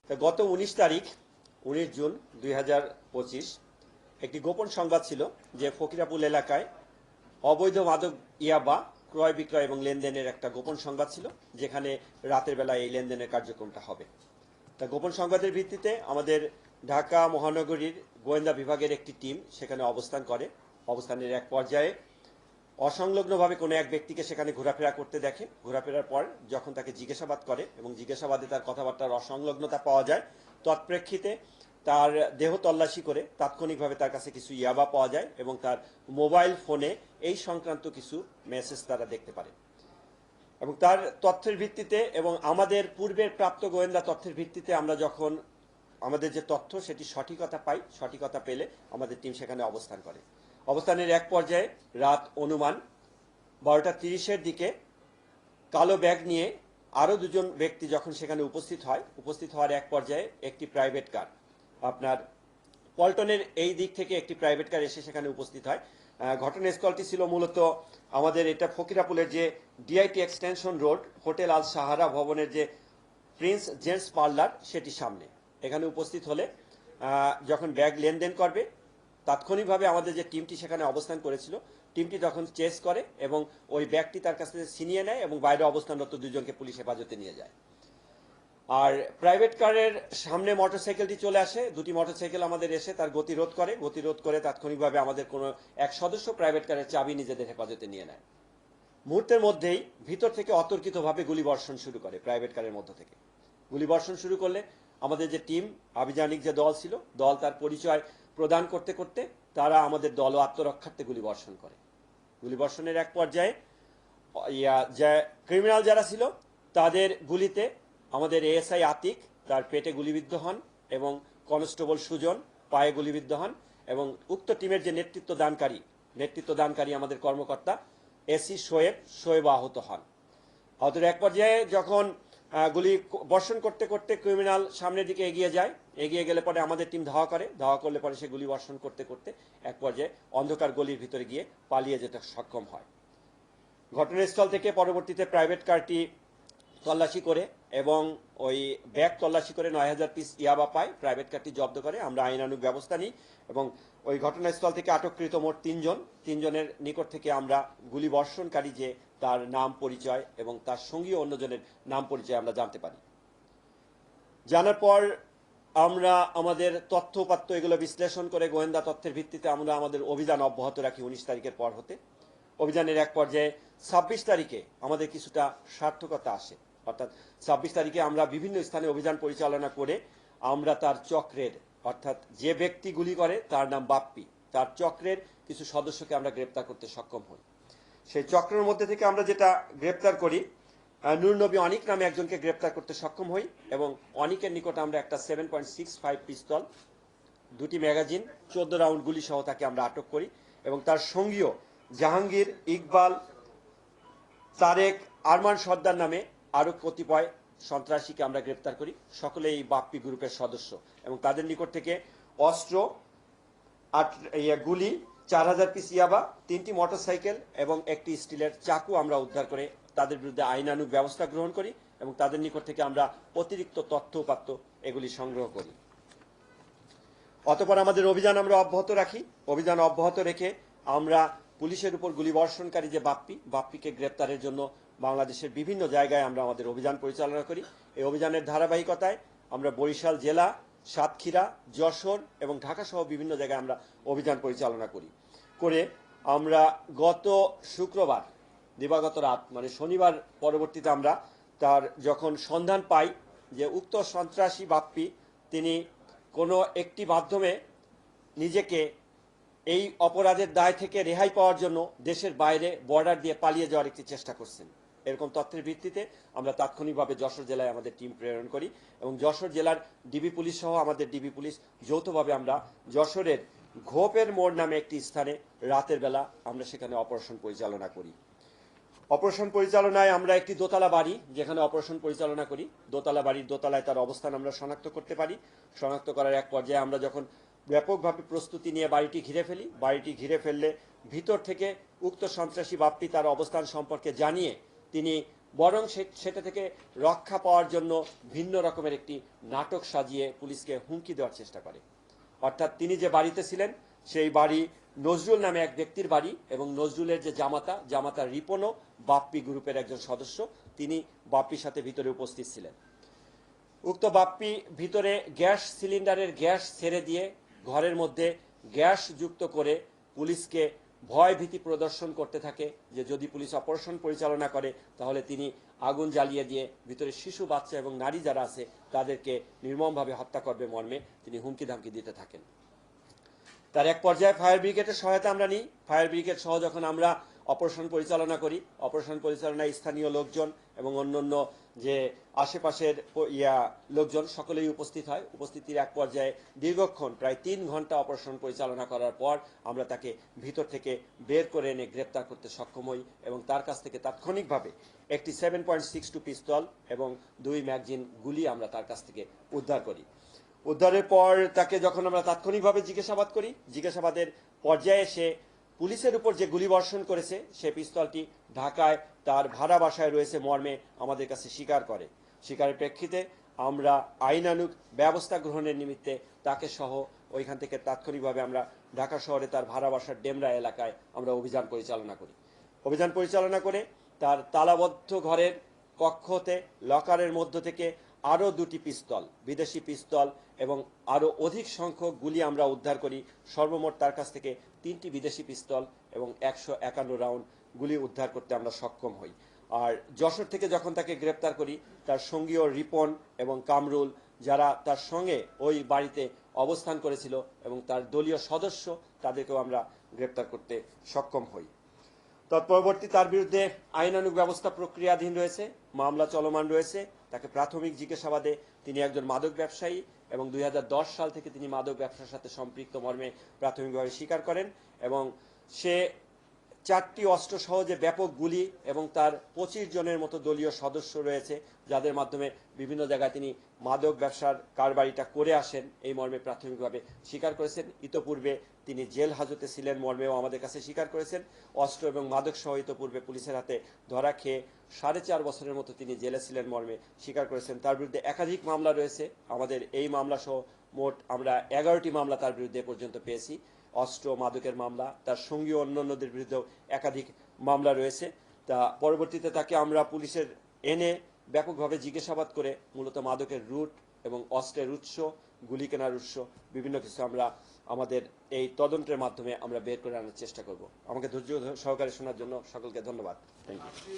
তো গত 19 তারিখ 19 জুন 2025 একটি গোপন সংবাদ ছিল যে ফকিরাপুল এলাকায় অবৈধ মাদক ইয়াবা ক্রয় বিক্রয় এবং লেনদেনের একটা গোপন সংবাদ ছিল, যেখানে রাতের বেলা এই লেনদেনের কার্যক্রমটা হবে। তা গোপন সংবাদের ভিত্তিতে আমাদের ঢাকা মহানগরীর গোয়েন্দা বিভাগের একটি টিম সেখানে অবস্থান করে। অবস্থানের এক পর্যায়ে অসংলগ্নভাবে কোনো এক ব্যক্তিকে সেখানে ঘোরাফেরা করতে দেখে। ঘোরাফেরার পর যখন তাকে জিজ্ঞাসাবাদ করে এবং জিজ্ঞাসাবাদে তার কথাবার্তার অসংলগ্নতা পাওয়া যায়, তৎপ্রেক্ষিতে তার দেহ তল্লাশি করে তাৎক্ষণিকভাবে তার কাছে কিছু ইয়াবা পাওয়া যায় এবং তার মোবাইল ফোনে এই সংক্রান্ত কিছু মেসেজ তারা দেখতে পারে। এবং তার তথ্যের ভিত্তিতে এবং আমাদের পূর্বের প্রাপ্ত গোয়েন্দা তথ্যের ভিত্তিতে আমরা যখন আমাদের যে তথ্য সেটি সঠিকতা পাই, সঠিকতা পেলে আমাদের টিম সেখানে অবস্থান করে। অবস্থানের এক পর্যায়ে রাত অনুমান 12টা 30-এর দিকে কালো ব্যাগ নিয়ে আরও দুজন ব্যক্তি যখন সেখানে উপস্থিত হওয়ার এক পর্যায়ে একটি প্রাইভেট কার, আপনার পল্টনের এই দিক থেকে একটি প্রাইভেট কার এসে সেখানে উপস্থিত হয়। ঘটনাস্থলটি ছিল মূলত আমাদের এটা ফকিরাপুলের যে ডিআইটি এক্সটেনশন রোড হোটেল আল সাহারা ভবনের যে প্রিন্স জেন্টস পার্লার সেটির সামনে। এখানে উপস্থিত হলে যখন ব্যাগ লেনদেন করবে, তাৎক্ষণিকভাবে আমাদের যে টিমটি সেখানে অবস্থান করেছিল, টিমটি তখন চেস করে এবং ওই ব্যাগটি তার কাছ থেকে ছিনিয়ে নেয় এবং বাইরে অবস্থানরত দুজনকে পুলিশ হেফাজতে নিয়ে যায়। আর প্রাইভেট কারের সামনে মোটরসাইকেলটি চলে আসে। দুটি মোটরসাইকেল আমাদের এসে তার গতিরোধ করে তাৎক্ষণিকভাবে আমাদের কোনো এক সদস্য প্রাইভেট কারের চাবি নিজেদের হেফাজতে নিয়ে নেয়। মুহূর্তের মধ্যেই ভিতর থেকে অতর্কিতভাবে গুলিবর্ষণ শুরু করে। প্রাইভেট কারের মধ্য থেকে গুলিবর্ষণ শুরু করলে আমাদের যে টিম, আভিযানিক যে দল ছিল, দল তার পরিচয় প্রদান করতে করতে তারা আমাদের দল ও আত্মরক্ষার্থে গুলিবর্ষণ করে। গুলিবর্ষণের এক পর্যায়ে ক্রিমিনাল যারা ছিল তাদের গুলিতে আমাদের এএসআই আতিক তার পেটে গুলিবিদ্ধ হন এবং কনস্টেবল সুজন পায়ে গুলিবিদ্ধ হন এবং উক্ত টিমের যে নেতৃত্ব দানকারী আমাদের কর্মকর্তা এসি শোয়েব আহত হন। আহতের এক পর্যায়ে যখন গুলি বর্ষণ করতে করতে ক্রিমিনাল সামনের দিকে এগিয়ে গেলে পরে আমাদের টিম ধাওয়া করলে পরে সে গুলি বর্ষণ করতে করতে এক পর্যায়ে অন্ধকার গলির ভিতরে গিয়ে পালিয়ে যেতে সক্ষম হয়। ঘটনাস্থল থেকে পরবর্তীতে প্রাইভেট কারটি তল্লাশি করে এবং ওই ব্যাগ তল্লাশি করে 9000 পিস ইয়াবা পায়। প্রাইভেট কারটি জব্দ করে, আমরা আইনানুগ ব্যবস্থা নিই এবং ওই ঘটনাস্থল থেকে আটককৃত মোট তিনজনের নিকট থেকে আমরা গুলি বর্ষণকারী যে তার নাম পরিচয় এবং তার সঙ্গী অন্যজনের নাম পরিচয় আমরা জানতে পারি। জানার পর আমরা আমাদের তথ্য উপাত্ত এগুলো বিশ্লেষণ করে গোয়েন্দা তথ্যের ভিত্তিতে আমরা আমাদের অভিযান অব্যাহত রাখি। 19 তারিখের পর হতে অভিযানের এক পর্যায়ে 26 তারিখে আমাদের কিছুটা সার্থকতা আসে। অর্থাৎ 26 তারিখে আমরা বিভিন্ন স্থানে অভিযান পরিচালনা করে আমরা তার চক্রের, অর্থাৎ যে ব্যক্তি গুলি করে তার নাম বাপ্পি, তার চক্রের কিছু সদস্যকে আমরা গ্রেপ্তার করতে সক্ষম হই। সেই চক্রের মধ্যে থেকে আমরা যেটা গ্রেপ্তার করি, নূর নবী অনিক নামে একজনকে গ্রেপ্তার করতে সক্ষম হই এবং অনিকের নিকট আমরা একটা 7.65 পিস্তল, 2টি ম্যাগাজিন, 14 রাউন্ড গুলি সহ তাকে আমরা আটক করি এবং তার সঙ্গীয় জাহাঙ্গীর, ইকবাল, তারেক, আরমান সর্দার নামে আরো কতিপয় সন্ত্রাসীকে আমরা গ্রেপ্তার করি। সকলে এই বাপ্পি গ্রুপের সদস্য এবং তাদের নিকট থেকে অস্ত্র, গুলি, 4000 পিস ইয়াবা, 3টি মোটরসাইকেল এবং একটি স্টিলের চাকু আমরা উদ্ধার করে তাদের বিরুদ্ধে আইনানুগ ব্যবস্থা গ্রহণ করি এবং তাদের নিকট থেকে আমরা অতিরিক্ত তথ্য উপাত্ত এগুলি সংগ্রহ করি। অতঃপর আমাদের অভিযান আমরা অব্যাহত রাখি। অভিযান অব্যাহত রেখে আমরা পুলিশের উপর গুলিবর্ষণকারী যে বাপ্পিকে গ্রেপ্তারের জন্য বাংলাদেশের বিভিন্ন জায়গায় আমরা আমাদের অভিযান পরিচালনা করি। এই অভিযানের ধারাবাহিকতায় আমরা বরিশাল জেলা, সাতক্ষীরা, যশোর এবং ঢাকা সহ বিভিন্ন জায়গায় আমরা অভিযান পরিচালনা করে আমরা গত শুক্রবার দিবাগত রাত মানে শনিবার পরবর্তীতে আমরা তার যখন সন্ধান পাই যে উক্ত সন্ত্রাসী বাপ্পি তিনি কোনো একটি মাধ্যমে নিজেকে এই অপরাধের দায় থেকে রেহাই পাওয়ার জন্য দেশের বাইরে বর্ডার দিয়ে পালিয়ে যাওয়ার একটি চেষ্টা করছেন। এরকম তথ্যের ভিত্তিতে আমরা তাৎক্ষণিকভাবে যশোর জেলায় আমাদের টিম প্রেরণ করি এবং যশোর জেলার ডিবি পুলিশ সহ আমাদের ডিবি পুলিশ যৌথভাবে আমরা যশোরের ঘোপের মোড় নামে একটি স্থানে রাতের বেলা আমরা সেখানে অপারেশন পরিচালনা করি। অপারেশন পরিচালনায় আমরা একটি দোতলা বাড়ি যেখানে অপারেশন পরিচালনা করি, দোতলা বাড়ির দোতলায় তার অবস্থান আমরা শনাক্ত করতে পারি। শনাক্ত করার এক পর্যায়ে আমরা যখন ব্যাপকভাবে প্রস্তুতি নিয়ে বাড়িটি ঘিরে ফেললে ভিতর থেকে উক্ত সন্ত্রাসী বাপ্পি তার অবস্থান সম্পর্কে জানিয়ে তিনি বরং সেটা থেকে রক্ষা পাওয়ার জন্য ভিন্ন রকমের একটি নাটক সাজিয়ে পুলিশকে হুমকি দেওয়ার চেষ্টা করে। অর্থাৎ তিনি যে বাড়িতে ছিলেন সেই বাড়ি নজরুল নামে এক ব্যক্তির বাড়ি, এবং নজরুলের যে জামাতা রিপনও বাপ্পি গ্রুপের একজন সদস্য, তিনি বাপ্পির সাথে ভিতরে উপস্থিত ছিলেন। উক্ত বাপ্পি ভিতরে গ্যাস সিলিন্ডারের গ্যাস ছেড়ে দিয়ে ঘরের মধ্যে গ্যাস যুক্ত করে পুলিশকে ভয় ভীতি প্রদর্শন করতে থাকে যে যদি পুলিশ অপারেশন পরিচালনা করে তাহলে তিনি আগুন জ্বালিয়ে দিয়ে ভিতরে শিশু, বাচ্চা এবং নারী যারা আছে তাদেরকে নির্মমভাবে হত্যা করবে মর্মে তিনি হুমকি ধামকি দিতে থাকেন। তার এক পর্যায়ে ফায়ার ব্রিগেডের সহায়তা আমরা নিই। ফায়ার ব্রিগেড সহ যখন আমরা অপারেশন পরিচালনা করি, অপারেশন পরিচালনায় স্থানীয় লোকজন এবং অন্যান্য যে আশেপাশের লোকজন সকলেই উপস্থিত হয়। উপস্থিতির এক পর্যায়ে দীর্ঘক্ষণ প্রায় 3 ঘন্টা অপারেশন পরিচালনা করার পর আমরা তাকে ভিতর থেকে বের করে এনে গ্রেপ্তার করতে সক্ষম হই এবং তার কাছ থেকে তাৎক্ষণিকভাবে একটি 7.62 পিস্তল এবং 2 ম্যাগাজিন গুলি আমরা তার কাছ থেকে উদ্ধার করি। উদ্ধারের পর তাকে যখন আমরা তাৎক্ষণিকভাবে জিজ্ঞাসাবাদ করি, জিজ্ঞাসাবাদের পর্যায়ে সে পুলিশের উপর যে গুলি বর্ষণ করেছে সে পিস্তলটি ঢাকায় তার ভাড়া বাসায় রয়েছে মর্মে আমাদের কাছে স্বীকার করে। স্বীকারের প্রেক্ষিতে আমরা আইনানুগ ব্যবস্থা গ্রহণের নিমিত্তে তাকে সহ ওইখান থেকে তাৎক্ষণিকভাবে আমরা ঢাকা শহরে তার ভাড়া বাসার ডেমরা এলাকায় আমরা অভিযান পরিচালনা করি। অভিযান পরিচালনা করে তার তালাবদ্ধ ঘরের কক্ষতে লকারের মধ্য থেকে আরও 2টি পিস্তল, বিদেশি পিস্তল এবং আরও অধিক সংখ্যক গুলি আমরা উদ্ধার করি। সর্বমোট তার কাছ থেকে 3টি বিদেশি পিস্তল এবং 151 রাউন্ড গুলি উদ্ধার করতে আমরা সক্ষম হই। আর যশোর থেকে যখন তাকে গ্রেপ্তার করি, তার সঙ্গীয় রিপন এবং কামরুল যারা তার সঙ্গে ওই বাড়িতে অবস্থান করেছিল এবং তার দলীয় সদস্য, তাদেরকেও আমরা গ্রেপ্তার করতে সক্ষম হই। তৎপরবর্তী তার বিরুদ্ধে আইনানুগ ব্যবস্থা প্রক্রিয়াধীন রয়েছে, মামলা চলমান রয়েছে। তাকে প্রাথমিক জিজ্ঞাসাবাদে তিনি একজন মাদক ব্যবসায়ী এবং 2010 সাল থেকে তিনি মাদক ব্যবসার সাথে সম্পৃক্ত মর্মে প্রাথমিকভাবে স্বীকার করেন এবং সে 4টি অস্ত্র সহ যে ব্যাপক গুলি এবং তার 25 জনের মতো দলীয় সদস্য রয়েছে যাদের মাধ্যমে বিভিন্ন জায়গায় তিনি মাদক ব্যবসার কারবারিটা করে আসেন, এই মর্মে প্রাথমিকভাবে স্বীকার করেছেন। ইতোপূর্বে তিনি জেল হাজতে ছিলেন মর্মেও আমাদের কাছে স্বীকার করেছেন। অস্ত্র এবং মাদক সহ ইতোপূর্বে পুলিশের হাতে ধরা খেয়ে 4.5 বছরের মতো তিনি জেলে ছিলেন মর্মে স্বীকার করেছেন। তার বিরুদ্ধে একাধিক মামলা রয়েছে। আমাদের এই মামলা সহ মোট আমরা 11টি মামলা তার বিরুদ্ধে পর্যন্ত পেয়েছি। অস্ত্র মাদকের মামলা, তার সঙ্গী অন্যান্যদের বিরুদ্ধেও একাধিক মামলা রয়েছে। তা পরবর্তীতে তাকে আমরা পুলিশের এনে ব্যাপকভাবে জিজ্ঞাসাবাদ করে মূলত মাদকের রুট এবং অস্ত্রের উৎস, গুলি কেনার উৎস বিভিন্ন কিছু আমরা আমাদের এই তদন্তের মাধ্যমে আমরা বের করে আনার চেষ্টা করব। আমাকে ধৈর্য সহকারে শোনার জন্য সকলকে ধন্যবাদ। Thank you.